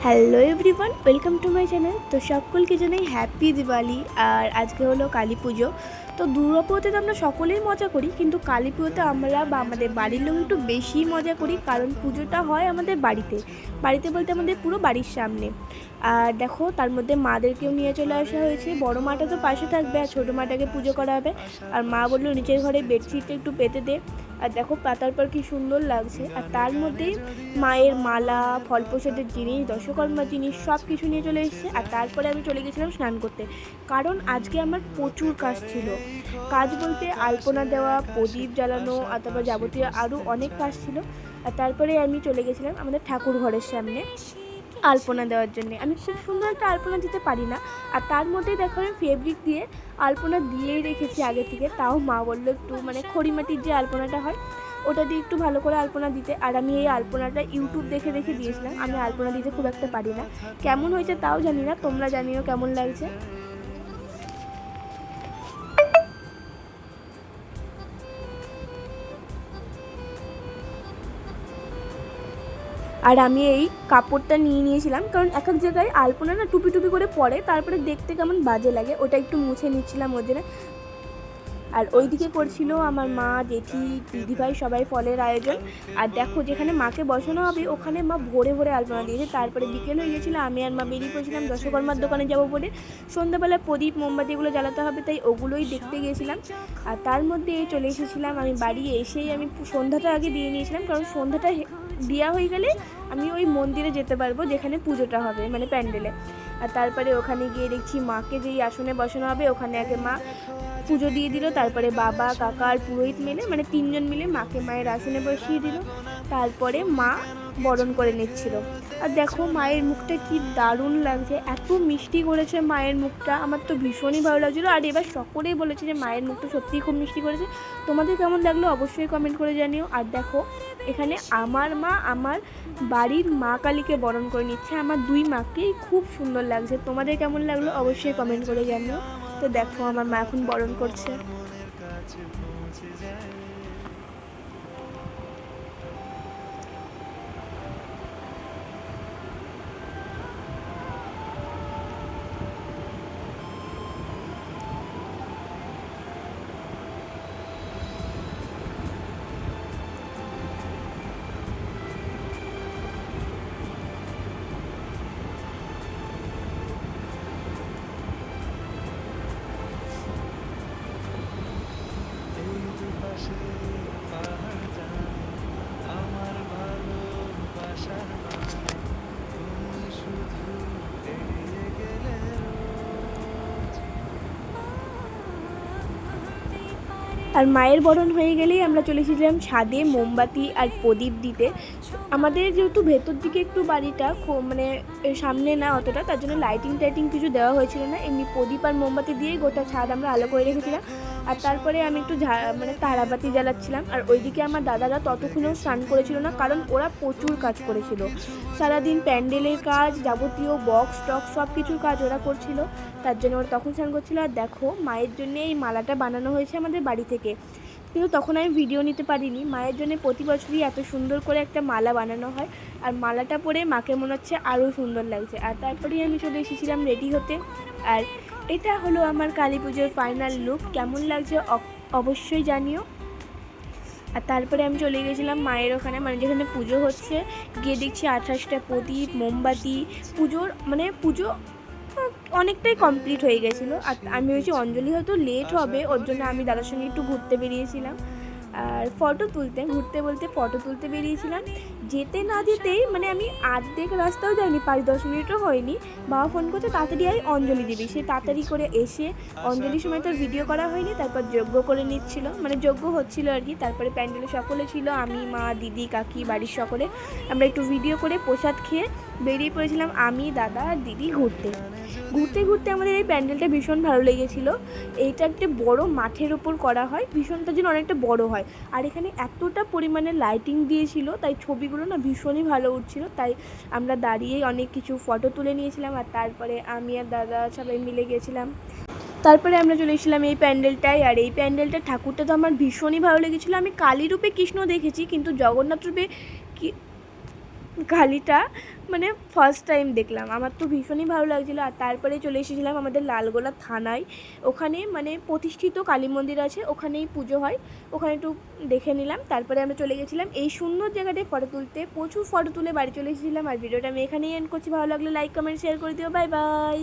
Hello everyone, welcome to my channel. তো সকলকে জানাই হ্যাপি দিওয়ালি। আর আজকে হলো কালী পুজো। তো দুর্গাপুজোতে তো আমরা সকলেই মজা করি, কিন্তু কালী পুজোতে আমরা বা আমাদের বাড়ির লোক একটু বেশি মজা করি, কারণ পুজোটা হয় আমাদের বাড়িতে। বাড়িতে বলতে আমাদের পুরো বাড়ির সামনে। আর দেখো, তার মধ্যে মাদেরকেও নিয়ে চলে আসা হয়েছে। বড় মাটা তো পাশে থাকবে আর ছোটো মাটাকে পুজো করা হবে। আর মা বললো নিচের ঘরে বেডশিটটা একটু পেতে দে। আর দেখো পাতার পর কি সুন্দর লাগছে। আর তার মধ্যেই মায়ের মালা, ফল প্রসাদের জিনিস, দশকর্মার জিনিস সব কিছু নিয়ে চলে এসেছে। আর তারপরে আমি চলে গেছিলাম স্নান করতে, কারণ আজকে আমার প্রচুর কাজ ছিল। কাজ বলতে আলপনা দেওয়া, প্রদীপ জ্বালানো, আর তারপর যাবতীয় আরও অনেক কাজ ছিল। আর তারপরে আমি চলে গেছিলাম আমাদের ঠাকুর ঘরের সামনে আলপনা দেওয়ার জন্য। আমি খুব সুন্দর একটা আলপনা দিতে পারি না, আর তার মধ্যেই দেখো আমি ফেব্রিক দিয়ে আলপনা দিয়েই রেখেছি আগে থেকে। তাও মা বললো একটু খড়িমাটির যে আলপনাটা হয় ওটা দিয়ে একটু ভালো করে আলপনা দিতে। আর আমি এই আলপনাটা ইউটিউব দেখে দেখে দিয়েছিলাম। আমি আলপনা দিতে খুব একটা পারি না। কেমন হয়েছে তাও জানি না, তোমরা জানিও কেমন লাগছে। আর আমি এই কাপড়টা নিয়ে নিয়েছিলাম, কারণ এক এক জায়গায় আলপনা না টুপি টুপি করে পরে, তারপরে দেখতে কেমন বাজে লাগে, ওটা একটু মুছে নিচ্ছিলাম ওর জন্য। আর ওইদিকে করছিল আমার মা, জেঠি, দিদিভাই সবাই ফলের আয়োজন। আর দেখো যেখানে মাকে বসানো হবে ওখানে মা ভোরে ভোরে আলপনা দিয়েছে। তারপরে বিকেল হয়ে গেছিলো, আমি আর মা বেরিয়ে পড়েছিলাম দশকর্মার দোকানে যাবো বলে। সন্ধ্যাবেলা প্রদীপ মোমবাতি এগুলো জ্বালাতে হবে, তাই ওগুলোই দেখতে গিয়েছিলাম। আর তার মধ্যে চলে এসেছিলাম আমি বাড়ি। এসেই আমি সন্ধ্যাটা আগে দিয়ে নিয়েছিলাম, কারণ সন্ধ্যাটা দেওয়া হয়ে গেলে আমি ওই মন্দিরে যেতে পারবো যেখানে পুজোটা হবে, মানে প্যান্ডেলে। আর তারপরে ওখানে গিয়ে দেখছি মাকে যেই আসনে বসানো হবে ওখানে আগে মা পুজো দিয়ে দিল। তারপরে বাবা, কাকা আর পুরোহিত মিলে, মানে তিনজন মিলে মাকে মায়ের আসনে বসিয়ে দিল। তারপরে মা বরণ করে নিচ্ছিল। আর দেখো মায়ের মুখটা কি দারুণ লাগছে, এত মিষ্টি করেছে মায়ের মুখটা, আমার তো ভীষণই ভালো লাগছিলো। আর এবার সকলেই বলেছে যে মায়ের মুখটা সত্যিই খুব মিষ্টি করেছে। তোমাদের কেমন লাগলো অবশ্যই কমেন্ট করে জানিও। আর দেখো এখানে আমার মা আমার বাড়ির মা কালীকে বরণ করে নিচ্ছে, আমার দুই মাকেই খুব সুন্দর লাগছে। তোমাদের কেমন লাগলো অবশ্যই কমেন্ট করে জানিও। তো দেখো আমার মা এখন বরণ করছে। আর মায়ের বরণ হয়ে গেলেই আমরা চলে এসেছিলাম ছাদে মোমবাতি আর প্রদীপ দিতে। আমাদের যেহেতু ভেতর দিকে একটু বাড়িটা মানে সামনে না অতটা, তার জন্য লাইটিং টাইটিং কিছু দেওয়া হয়েছিল না, এমনি প্রদীপ আর মোমবাতি দিয়েই গোটা ছাদ আমরা আলো করে রেখেছিলাম। আর তারপরে আমি একটু তারাবাতি জ্বালাচ্ছিলাম। আর ওইদিকে আমার দাদারা ততক্ষণেও স্নান করেছিল না, কারণ ওরা প্রচুর কাজ করেছিল। সারাদিন প্যান্ডেলের কাজ, যাবতীয় বক্স টক্স সব কিছুর কাজ ওরা করছিল, তার জন্য ওরা তখন স্নান করছিল। আর দেখো মায়ের জন্য এই মালাটা বানানো হয়েছে আমাদের বাড়ি থেকে, কিন্তু তখন আমি ভিডিও নিতে পারিনি। মায়ের জন্য প্রতি বছরই এত সুন্দর করে একটা মালা বানানো হয়, আর মালাটা পরে মাকে মনে হচ্ছে আরও সুন্দর লাগছে। আর তারপরেই আমি চলে এসেছিলাম রেডি হতে। আর এটা হলো আমার কালী পুজোর ফাইনাল লুক। কেমন লাগছে অবশ্যই জানিও। আর তারপরে আমি চলে গেছিলাম মায়ের ওখানে, মানে যেখানে পুজো হচ্ছে। গিয়ে দেখছি 28টা প্রদীপ, মোমবাতি, পুজো অনেকটাই কমপ্লিট হয়ে গেছিলো। আর আমি ভেবেছি অঞ্জলি হয়তো লেট হবে, ওর জন্য আমি দাদার সঙ্গে একটু ঘুরতে বেরিয়েছিলাম। আর ফটো তুলতে বেরিয়েছিলাম। যেতে না যেতেই আমি আর্ধেক রাস্তাও যাইনি, 5-10 মিনিটও হয়নি, বাবা ফোন করছে তাড়াতাড়ি আয় অঞ্জলি দিবি। সে তাড়াতাড়ি করে এসে অঞ্জলির সময় তো ভিডিও করা হয়নি, তারপর যজ্ঞ করে নিচ্ছিল, যজ্ঞ হচ্ছিলো আর কি। তারপরে প্যান্ডেলে সকলে ছিল, আমি, মা, দিদি, কাকি, বাড়ির সকলে। আমরা একটু ভিডিও করে প্রসাদ খেয়ে বেরিয়ে পড়েছিলাম আমি, দাদা আর দিদি ঘুরতে ঘুরতে আমাদের এই প্যান্ডেলটা ভীষণ ভালো লেগেছিলো। এইটা একটা বড় মাঠের ওপর করা হয়, ভীষণটার জন্য অনেকটা বড় হয়। আর এখানে এতটা পরিমাণে লাইটিং দিয়েছিল, তাই ছবিগুলো না ভীষণই ভালো উঠছিল। তাই আমরা দাঁড়িয়ে অনেক কিছু ফটো তুলে নিয়েছিলাম। আর তারপরে আমি আর দাদা সবাই মিলে গেছিলাম। তারপরে আমরা চলে এসেছিলাম এই প্যান্ডেলটায়। আর এই প্যান্ডেলটা ঠাকুরটা তো আমার ভীষণই ভালো লেগেছিলো। আমি কালী রূপে কৃষ্ণ দেখেছি, কিন্তু জগন্নাথ রূপে কালীটা মানে ফার্স্ট টাইম দেখলাম, আমার তো ভীষণই ভালো লাগছিলো। আর তারপরে চলে এসেছিলাম আমাদের লালগোলা থানায়, ওখানে মানে প্রতিষ্ঠিত কালী মন্দির আছে, ওখানেই পুজো হয়, ওখানে একটু দেখে নিলাম। তারপরে আমরা চলে গেছিলাম এই সুন্দর জায়গাটায় ফটো তুলতে, প্রচুর ফটো তুলে বাড়ি চলে এসেছিলাম। আর ভিডিওটা আমি এখানেই এন্ড করছি, ভালো লাগলে লাইক কমেন্ট শেয়ার করে দিও, বাই বাই।